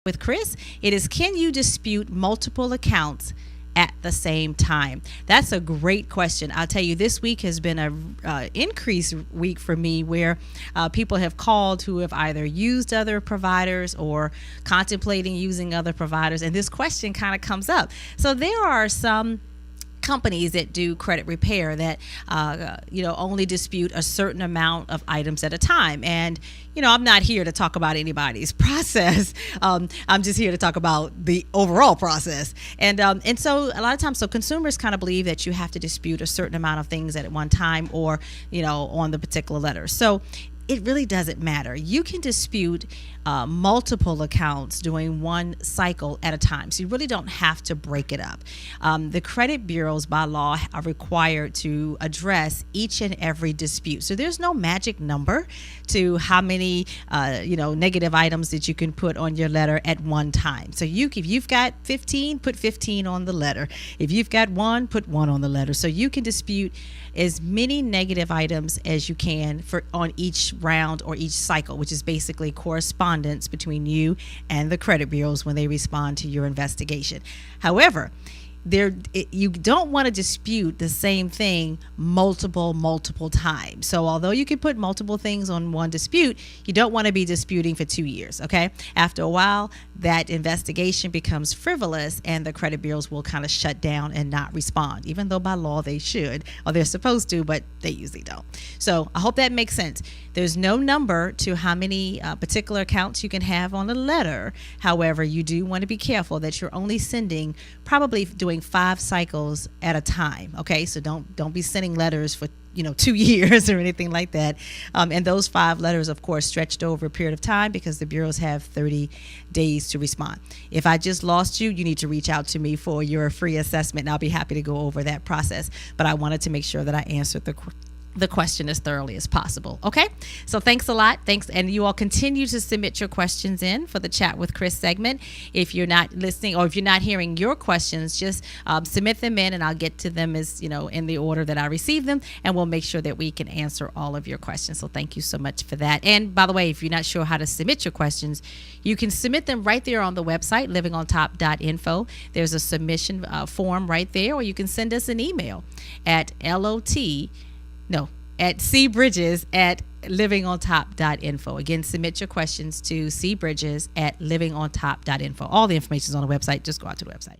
with Chris. It is, can you dispute multiple accounts at the same time? That's a great question. I'll tell you, this week has been a increased week for me, where people have called who have either used other providers or contemplating using other providers, and this question kind of comes up. So there are some companies that do credit repair that only dispute a certain amount of items at a time. And I'm not here to talk about anybody's process. I'm just here to talk about the overall process. And so a lot of times, so consumers kind of believe that you have to dispute a certain amount of things at one time, or on the particular letter. So it really doesn't matter. You can dispute multiple accounts during one cycle at a time. So you really don't have to break it up. The credit bureaus by law are required to address each and every dispute. So there's no magic number to how many negative items that you can put on your letter at one time. So if you've got 15, put 15 on the letter. If you've got 1, put 1 on the letter. So you can dispute as many negative items as you can on each round or each cycle, which is basically correspondence between you and the credit bureaus when they respond to your investigation. However, you don't want to dispute the same thing multiple times. So although you can put multiple things on one dispute, you don't want to be disputing for 2 years. Okay. After a while, that investigation becomes frivolous, and the credit bureaus will kind of shut down and not respond, even though by law they should, or they're supposed to, but they usually don't. So I hope that makes sense. There's no number to how many particular accounts you can have on a letter. However, you do want to be careful that you're only sending, probably doing 5 cycles at a time. Okay, so don't be sending letters for 2 years or anything like that. And those 5 letters, of course, stretched over a period of time, because the bureaus have 30 days to respond. If I just lost you, you need to reach out to me for your free assessment, and I'll be happy to go over that process. But I wanted to make sure that I answered the question as thoroughly as possible. Okay, so thanks a lot. Thanks. And you all continue to submit your questions in for the Chat with Chris segment. If you're not listening, or if you're not hearing your questions, just submit them in, and I'll get to them as in the order that I receive them, and we'll make sure that we can answer all of your questions. So thank you so much for that. And by the way, if you're not sure how to submit your questions, you can submit them right there on the website, livingontop.info. There's a submission form right there, or you can send us an email at cbridges@livingontop.info. Again, submit your questions to cbridges@livingontop.info. All the information is on the website. Just go out to the website.